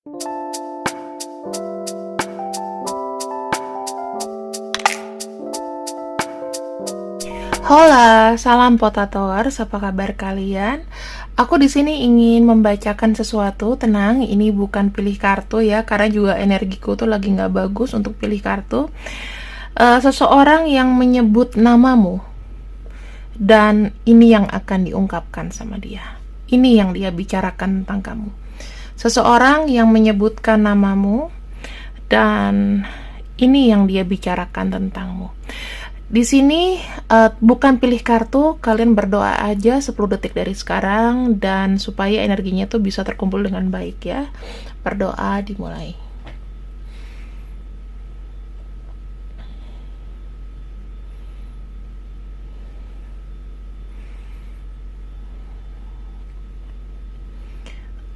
Hola, salam potatoers, apa kabar kalian? Aku di sini ingin membacakan sesuatu, tenang, ini bukan pilih kartu ya, karena juga energiku tuh lagi nggak bagus untuk pilih kartu. Seseorang yang menyebut namamu, dan ini yang akan diungkapkan sama dia. Ini yang dia bicarakan tentang kamu. Seseorang yang menyebutkan namamu, dan ini yang dia bicarakan tentangmu. Di sini bukan pilih kartu, kalian berdoa aja 10 detik dari sekarang dan supaya energinya tuh bisa terkumpul dengan baik ya. Berdoa dimulai.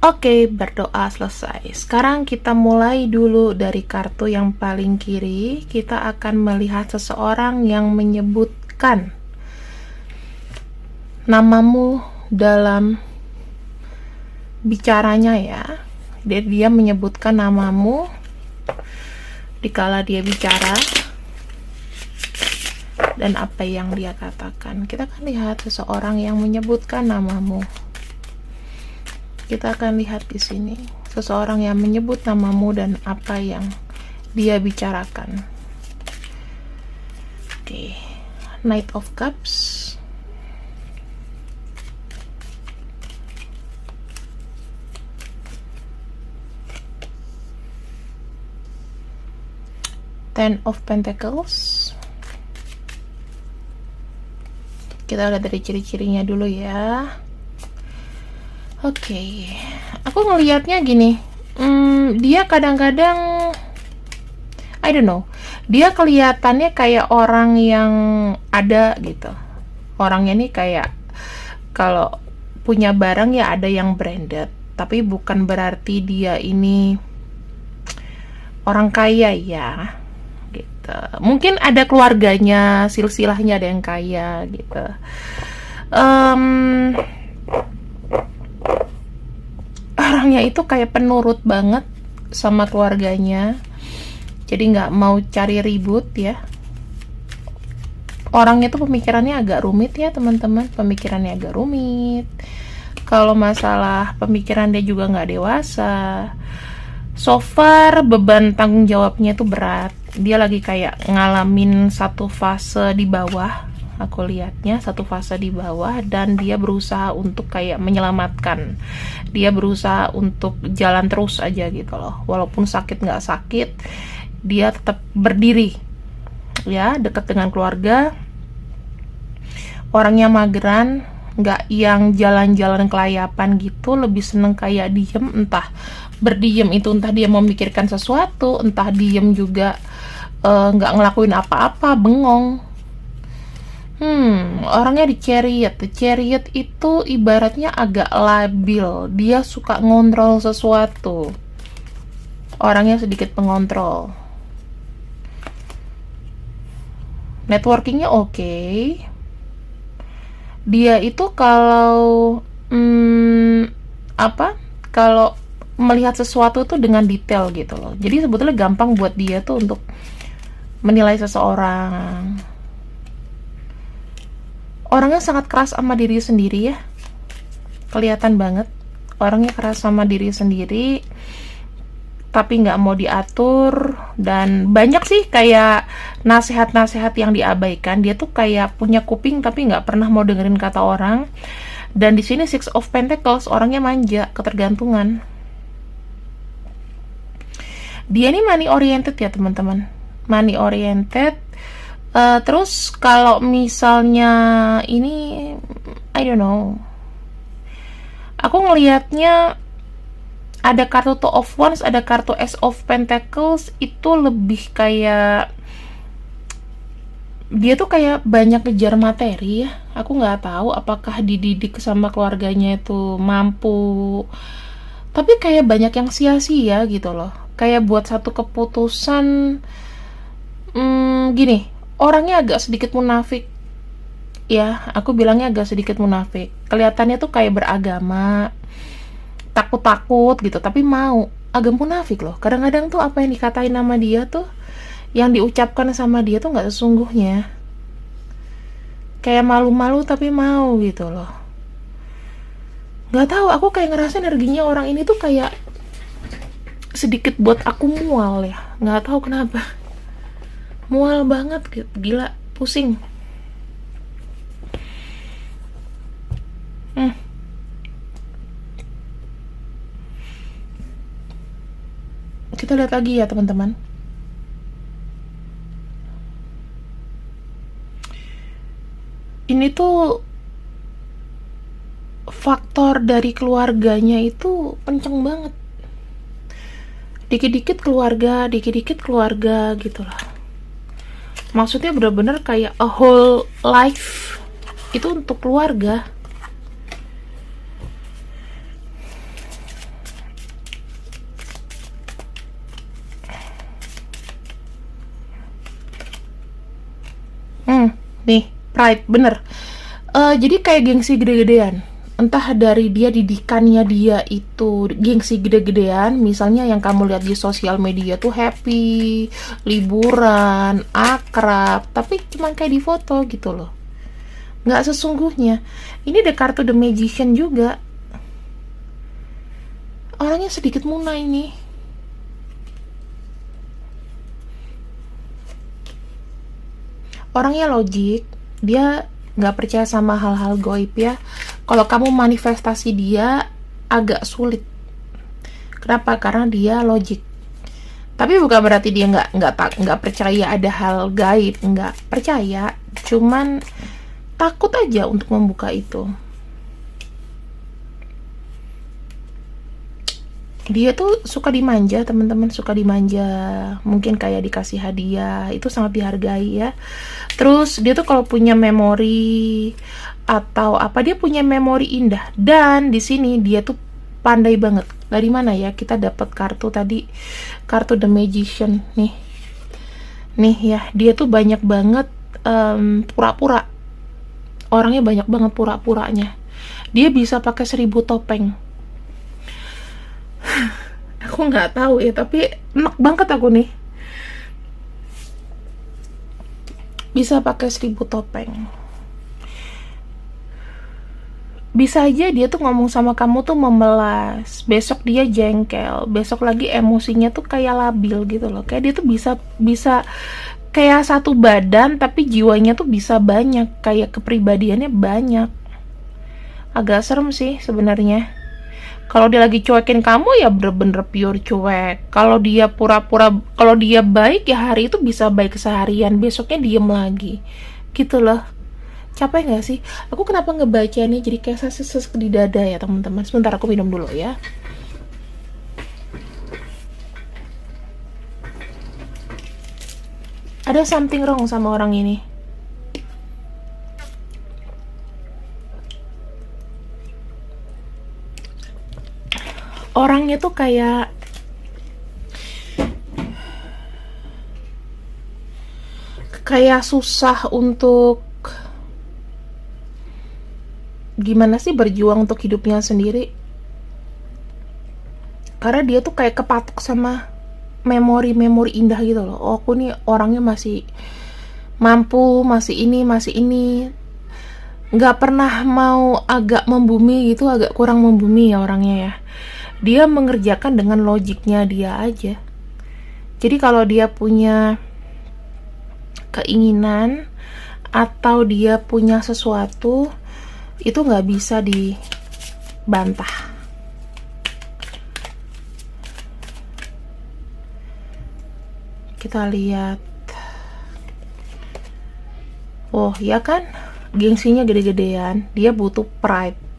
Oke, berdoa selesai. Sekarang kita mulai dulu dari kartu yang paling kiri. Kita akan melihat seseorang yang menyebutkan namamu dalam bicaranya ya. Dia menyebutkan namamu dikala dia bicara dan apa yang dia katakan. Kita akan lihat seseorang yang menyebutkan namamu. Kita akan lihat di sini seseorang yang menyebut namamu dan apa yang dia bicarakan. Oke, Knight of Cups. Ten of Pentacles. Kita lihat dari ciri-cirinya dulu ya. Oke, aku ngelihatnya gini, dia kadang-kadang, I don't know, dia kelihatannya kayak orang yang ada gitu. Orangnya nih kayak, kalau punya barang ya ada yang branded, tapi bukan berarti dia ini orang kaya ya, gitu. Mungkin ada keluarganya, silsilahnya ada yang kaya gitu. Orangnya itu kayak penurut banget sama keluarganya, jadi nggak mau cari ribut ya. Orangnya tuh pemikirannya agak rumit ya teman-teman, pemikirannya agak rumit. Kalau masalah pemikiran dia juga nggak dewasa. So far beban tanggung jawabnya tuh berat. Dia lagi kayak ngalamin satu fase di bawah. Aku lihatnya satu fase di bawah dan dia berusaha untuk kayak menyelamatkan. Dia berusaha untuk jalan terus aja gitu loh. Walaupun sakit nggak sakit, dia tetap berdiri. Ya, dekat dengan keluarga. Orangnya mageran, nggak yang jalan-jalan kelayapan gitu, lebih seneng kayak diem, entah berdiem itu entah dia mau memikirkan sesuatu, entah diem juga nggak ngelakuin apa-apa, bengong. Orangnya di Chariot. The Chariot itu ibaratnya agak labil. Dia suka ngontrol sesuatu. Orangnya sedikit pengontrol. Networkingnya oke. Dia itu kalau kalau melihat sesuatu tuh dengan detail gitu loh. Jadi sebetulnya gampang buat dia tuh untuk menilai seseorang. Orangnya sangat keras sama diri sendiri ya, kelihatan banget orangnya keras sama diri sendiri, tapi nggak mau diatur. Dan banyak sih kayak nasihat-nasihat yang diabaikan. Dia tuh kayak punya kuping tapi nggak pernah mau dengerin kata orang. Dan di sini Six of Pentacles, orangnya manja, ketergantungan. Dia ini money oriented ya teman-teman, money oriented. Terus kalau misalnya ini, I don't know, aku ngelihatnya ada kartu Two of Wands, ada kartu Ace of Pentacles. Itu lebih kayak dia tuh kayak banyak ngejar materi ya. Aku nggak tahu apakah dididik sama keluarganya itu mampu, tapi kayak banyak yang sia-sia gitu loh. Kayak buat satu keputusan, gini, orangnya agak sedikit munafik ya, aku bilangnya agak sedikit munafik. Kelihatannya tuh kayak beragama, takut-takut gitu, tapi mau agak munafik loh. Kadang-kadang tuh apa yang dikatain sama dia tuh, yang diucapkan sama dia tuh nggak sesungguhnya. Kayak malu-malu tapi mau gitu loh. Nggak tahu, aku kayak ngerasa energinya orang ini tuh kayak sedikit buat aku mual ya. Nggak tahu kenapa. Mual banget, gila, pusing. Hmm. Kita lihat lagi ya teman-teman. Ini tuh faktor dari keluarganya itu kenceng banget. Dikit-dikit keluarga gitu lah. Maksudnya bener-bener kayak a whole life itu untuk keluarga. Nih, pride, bener. Jadi kayak gengsi gede-gedean. Entah dari dia didikannya dia itu gengsi gede-gedean, misalnya yang kamu lihat di sosial media tuh happy, liburan, akrab, tapi cuman kayak di foto gitu loh. Nggak sesungguhnya. Ini The kartu The Magician juga. Orangnya sedikit muna ini. Orangnya logik, dia nggak percaya sama hal-hal goib ya. Kalau kamu manifestasi dia agak sulit. Kenapa? Karena dia logik. Tapi bukan berarti dia nggak percaya ada hal gaib, nggak percaya. Cuman takut aja untuk membuka itu. Dia tuh suka dimanja, teman-teman, suka dimanja, mungkin kayak dikasih hadiah, itu sangat dihargai ya. Terus dia tuh kalau punya memori atau apa, dia punya memori indah. Dan di sini dia tuh pandai banget. Dari mana ya kita dapat kartu tadi, kartu The Magician nih. Nih ya, dia tuh banyak banget pura-pura. Orangnya banyak banget pura-puranya. Dia bisa pakai 1000 topeng. Aku nggak tahu ya, tapi enak banget aku nih. Bisa pakai 1000 topeng. Bisa aja dia tuh ngomong sama kamu tuh memelas, besok dia jengkel, besok lagi emosinya tuh kayak labil gitu loh. Kayak dia tuh bisa kayak satu badan tapi jiwanya tuh bisa banyak, kayak kepribadiannya banyak. Agak serem sih sebenarnya. Kalau dia lagi cuekin kamu ya bener-bener pure cuek. Kalau dia pura-pura, kalau dia baik ya hari itu bisa baik seharian, besoknya diem lagi. Gitu loh. Capek gak sih? Aku kenapa ngebacanya jadi kayak sesek di dada ya teman-teman. Sebentar aku minum dulu ya. Ada something wrong sama orang ini. Orangnya tuh kayak susah untuk gimana sih berjuang untuk hidupnya sendiri. Karena dia tuh kayak kepatok sama memori-memori indah gitu loh. Oh, aku nih orangnya masih mampu, masih ini. Nggak pernah mau agak membumi gitu, agak kurang membumi ya orangnya ya. Dia mengerjakan dengan logiknya dia aja. Jadi kalau dia punya keinginan atau dia punya sesuatu, itu nggak bisa dibantah. Kita lihat. Oh ya kan, gengsinya gede-gedean. Dia butuh pride.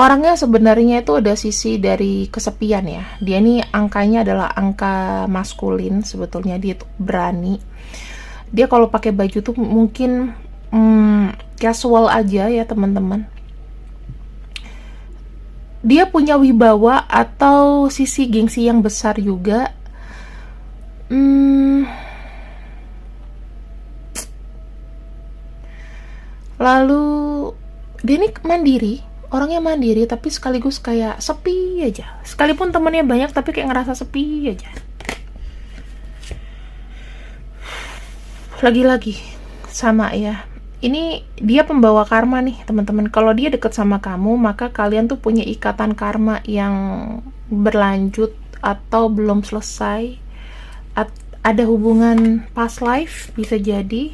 Orangnya sebenarnya itu ada sisi dari kesepian ya. Dia nih angkanya adalah angka maskulin sebetulnya. Dia tuh berani. Dia kalau pakai baju tuh mungkin casual aja ya teman-teman. Dia punya wibawa atau sisi gengsi yang besar juga. Lalu dia ini mandiri, Orangnya mandiri tapi sekaligus kayak sepi aja. Sekalipun temennya banyak tapi kayak ngerasa sepi aja. Lagi-lagi sama ya. Ini dia pembawa karma nih, teman-teman. Kalau dia deket sama kamu, maka kalian tuh punya ikatan karma yang berlanjut atau belum selesai. Ada hubungan past life, bisa jadi.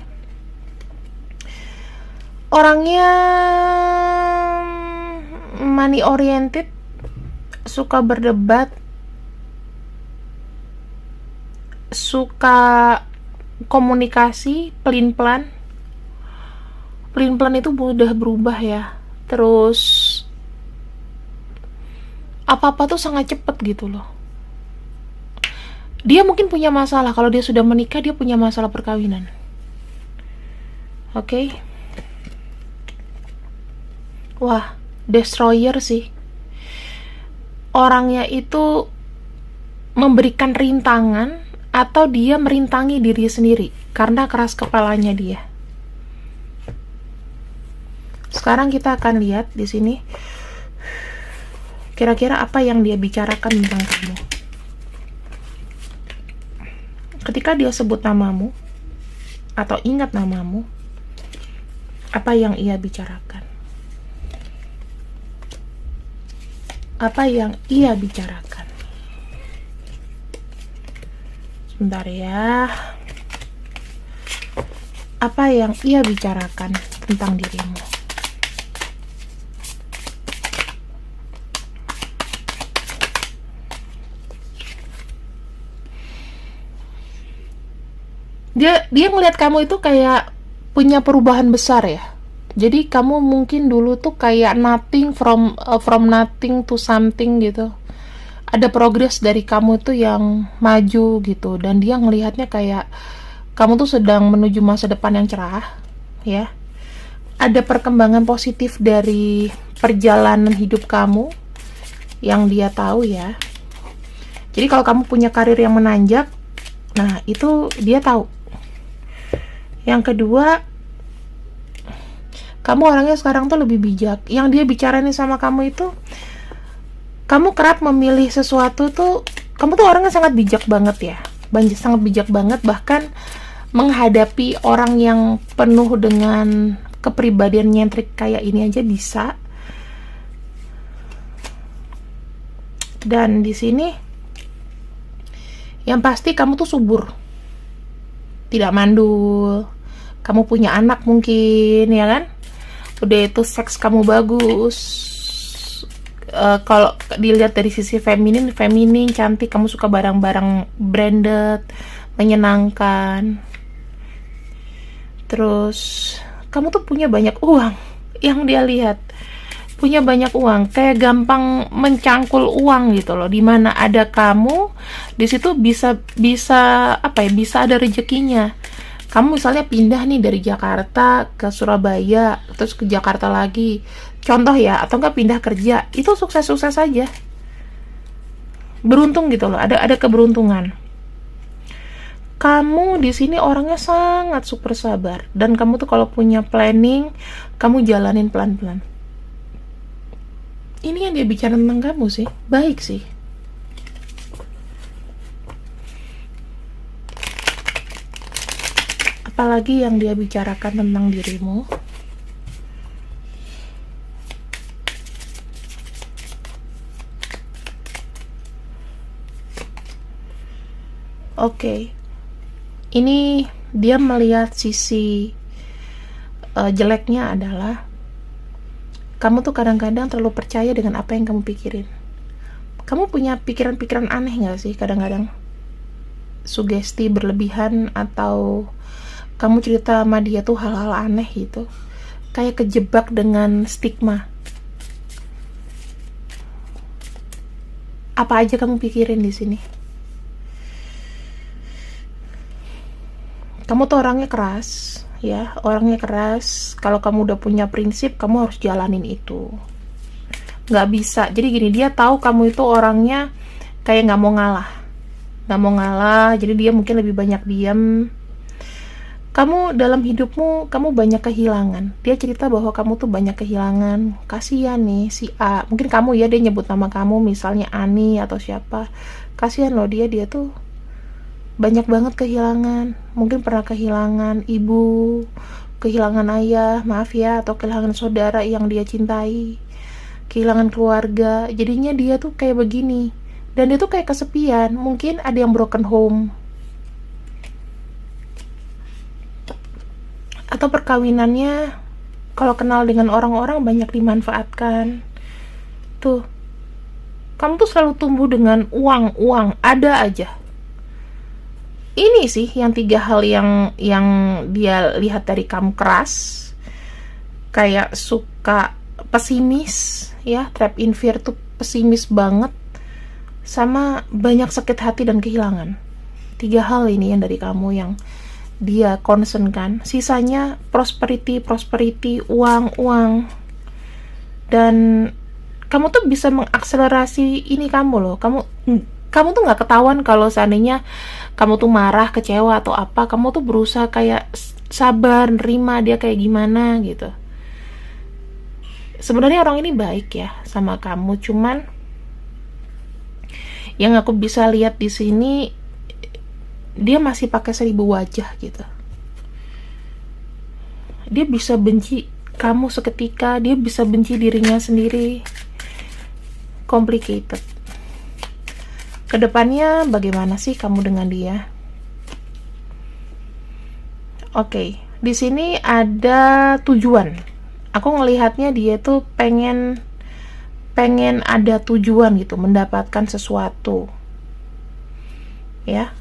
Orangnya money oriented, suka berdebat, suka komunikasi pelin-pelan itu mudah berubah ya. Terus apa-apa tuh sangat cepet gitu loh. Dia mungkin punya masalah, kalau dia sudah menikah dia punya masalah perkawinan. Oke. Wah, destroyer sih. Orangnya itu memberikan rintangan atau dia merintangi diri sendiri karena keras kepalanya dia. Sekarang kita akan lihat di sini kira-kira apa yang dia bicarakan tentang kamu. Ketika dia sebut namamu atau ingat namamu, apa yang ia bicarakan? Apa yang ia bicarakan? Sebentar ya. Apa yang ia bicarakan tentang dirimu? Dia ngelihat kamu itu kayak punya perubahan besar ya. Jadi kamu mungkin dulu tuh kayak nothing from nothing to something gitu. Ada progres dari kamu tuh yang maju gitu, dan dia ngelihatnya kayak kamu tuh sedang menuju masa depan yang cerah ya. Ada perkembangan positif dari perjalanan hidup kamu yang dia tahu ya. Jadi kalau kamu punya karir yang menanjak, nah itu dia tahu. Yang kedua, kamu orangnya sekarang tuh lebih bijak. Yang dia bicarain sama kamu itu, kamu kerap memilih sesuatu tuh, kamu tuh orangnya sangat bijak banget ya. Sangat bijak banget, bahkan menghadapi orang yang penuh dengan kepribadian nyentrik kayak ini aja bisa. Dan di sini yang pasti kamu tuh subur, tidak mandul. Kamu punya anak mungkin ya kan, udah itu seks kamu bagus. Kalau dilihat dari sisi feminin cantik, kamu suka barang-barang branded, menyenangkan. Terus kamu tuh punya banyak uang. Yang dia lihat punya banyak uang, kayak gampang mencangkul uang gitu loh. Dimana ada kamu, di situ bisa apa ya, bisa ada rezekinya. Kamu misalnya pindah nih dari Jakarta ke Surabaya, terus ke Jakarta lagi, contoh ya, atau enggak pindah kerja, itu sukses-sukses aja. Beruntung gitu loh, ada keberuntungan. Kamu di sini orangnya sangat super sabar, dan kamu tuh kalau punya planning, kamu jalanin pelan-pelan. Ini yang dia bicara tentang kamu sih, baik sih. Apalagi yang dia bicarakan tentang dirimu? Oke. Ini dia melihat sisi jeleknya adalah kamu tuh kadang-kadang terlalu percaya dengan apa yang kamu pikirin. Kamu punya pikiran-pikiran aneh gak sih kadang-kadang? Sugesti berlebihan, atau kamu cerita sama dia tuh hal-hal aneh gitu, kayak kejebak dengan stigma. Apa aja kamu pikirin di sini? Kamu tuh orangnya keras ya, orangnya keras. Kalau kamu udah punya prinsip, kamu harus jalanin itu, nggak bisa. Jadi gini, dia tahu kamu itu orangnya kayak nggak mau ngalah. Jadi dia mungkin lebih banyak diam. Kamu dalam hidupmu, kamu banyak kehilangan. Dia cerita bahwa kamu tuh banyak kehilangan. Kasihan nih si A. Mungkin kamu ya, dia nyebut nama kamu, misalnya Ani atau siapa. Kasihan loh dia tuh banyak banget kehilangan. Mungkin pernah kehilangan ibu, kehilangan ayah, maaf ya, atau kehilangan saudara yang dia cintai, kehilangan keluarga. Jadinya dia tuh kayak begini. Dan dia tuh kayak kesepian. Mungkin ada yang broken home, atau perkawinannya kalau kenal dengan orang-orang banyak dimanfaatkan. Tuh, kamu tuh selalu tumbuh dengan uang ada aja. Ini sih yang 3 hal yang dia lihat dari kamu: keras, kayak suka pesimis ya, trap in fear tuh pesimis banget, sama banyak sakit hati dan kehilangan. 3 hal ini yang dari kamu yang dia concern kan. Sisanya prosperity, uang. Dan kamu tuh bisa mengakselerasi ini kamu loh. Kamu tuh nggak ketahuan kalau seandainya kamu tuh marah, kecewa atau apa. Kamu tuh berusaha kayak sabar, nerima dia kayak gimana gitu. Sebenarnya orang ini baik ya sama kamu, cuman yang aku bisa lihat di sini, dia masih pakai 1000 wajah gitu. Dia bisa benci kamu seketika, dia bisa benci dirinya sendiri. Complicated. Kedepannya bagaimana sih kamu dengan dia? Oke, di sini ada tujuan. Aku ngelihatnya dia tuh pengen ada tujuan gitu, mendapatkan sesuatu. Ya,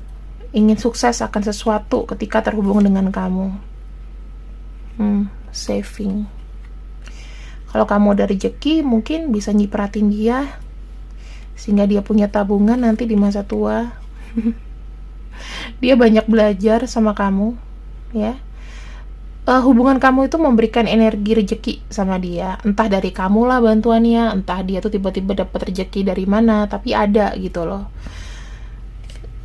ingin sukses akan sesuatu ketika terhubung dengan kamu. Saving. Kalau kamu ada rezeki, mungkin bisa nyipratin dia sehingga dia punya tabungan nanti di masa tua. Dia banyak belajar sama kamu ya. Hubungan kamu itu memberikan energi rezeki sama dia, entah dari kamu lah bantuannya, entah dia tuh tiba-tiba dapat rezeki dari mana, tapi ada gitu loh.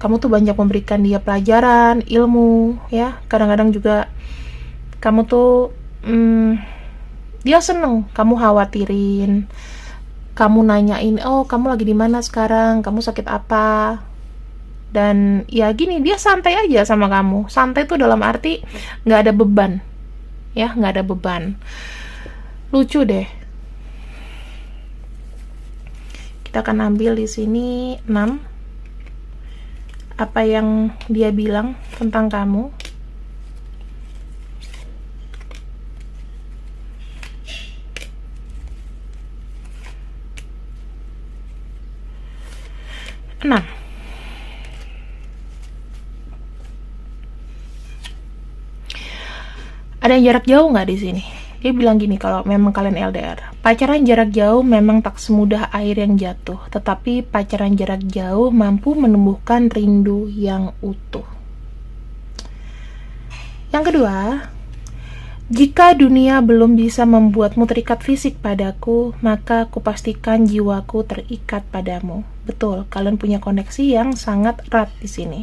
Kamu tuh banyak memberikan dia pelajaran, ilmu, ya. Kadang-kadang juga kamu tuh, dia seneng kamu khawatirin, kamu nanyain, oh kamu lagi di mana sekarang, kamu sakit apa, dan ya gini, dia santai aja sama kamu. Santai tuh dalam arti nggak ada beban, ya, nggak ada beban. Lucu deh. Kita akan ambil di sini 6. Apa yang dia bilang tentang kamu. Nah, ada yang jarak jauh nggak di sini? Dia bilang gini, kalau memang kalian LDR, pacaran jarak jauh memang tak semudah air yang jatuh, tetapi pacaran jarak jauh mampu menumbuhkan rindu yang utuh. Yang kedua, jika dunia belum bisa membuatmu terikat fisik padaku, maka kupastikan jiwaku terikat padamu. Betul, kalian punya koneksi yang sangat erat di sini.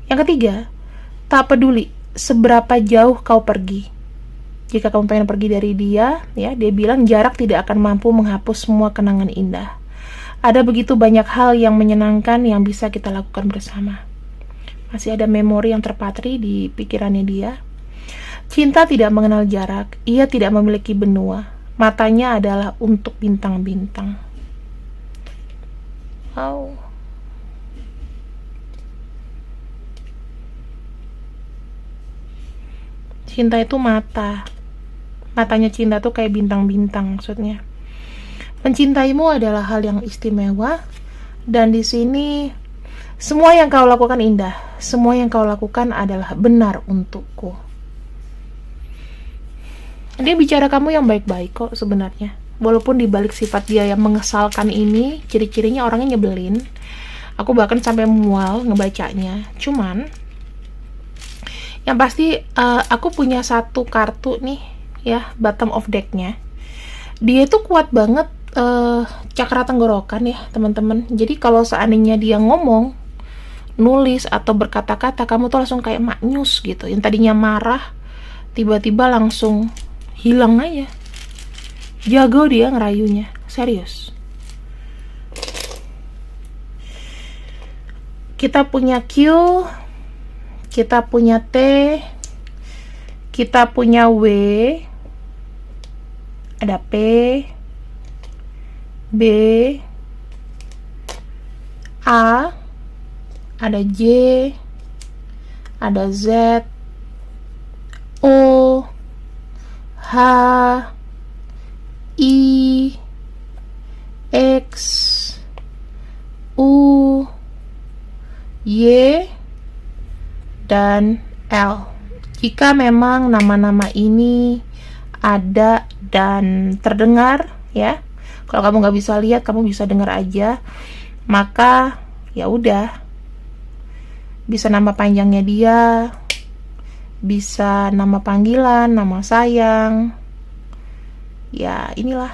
Yang ketiga, tak peduli seberapa jauh kau pergi. Jika kamu pengen pergi dari dia, ya, dia bilang jarak tidak akan mampu menghapus semua kenangan indah. Ada begitu banyak hal yang menyenangkan yang bisa kita lakukan bersama. Masih ada memori yang terpatri di pikirannya dia. Cinta tidak mengenal jarak, ia tidak memiliki benua. Matanya adalah untuk bintang-bintang. Wow. Cinta itu mata. Matanya cinta tuh kayak bintang-bintang maksudnya. Mencintaimu adalah hal yang istimewa, dan di sini semua yang kau lakukan indah. Semua yang kau lakukan adalah benar untukku. Dia bicara kamu yang baik-baik kok sebenarnya. Walaupun dibalik sifat dia yang mengesalkan ini, ciri-cirinya orangnya nyebelin. Aku bahkan sampai mual ngebacanya. Cuman yang pasti aku punya satu kartu nih, ya, bottom of deck-nya. Dia itu kuat banget cakra tenggorokan ya teman-teman. Jadi kalau seandainya dia ngomong, nulis atau berkata-kata, kamu tuh langsung kayak maknyus gitu. Yang tadinya marah, tiba-tiba langsung hilang aja. Jago dia ngerayunya, serius. Kita punya Q, kita punya T, kita punya W, ada P, B, A, ada J, ada Z, O, H, I, X, U, Y, dan L. Jika memang nama-nama ini ada dan terdengar, ya, kalau kamu nggak bisa lihat, kamu bisa dengar aja, maka ya udah, bisa nama panjangnya dia, bisa nama panggilan, nama sayang, ya inilah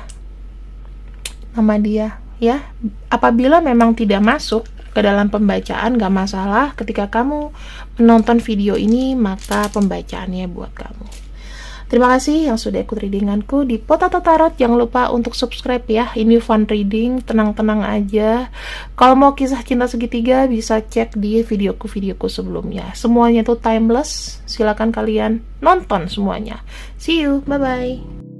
nama dia, ya. Apabila memang tidak masuk ke dalam pembacaan, gak masalah. Ketika kamu menonton video ini, maka pembacaannya buat kamu. Terima kasih yang sudah ikut readinganku di Potato Tarot. Jangan lupa untuk subscribe ya. Ini fun reading, tenang-tenang aja. Kalau mau kisah cinta segitiga, bisa cek di videoku sebelumnya. Semuanya tuh timeless. Silakan kalian nonton semuanya. See you, bye-bye.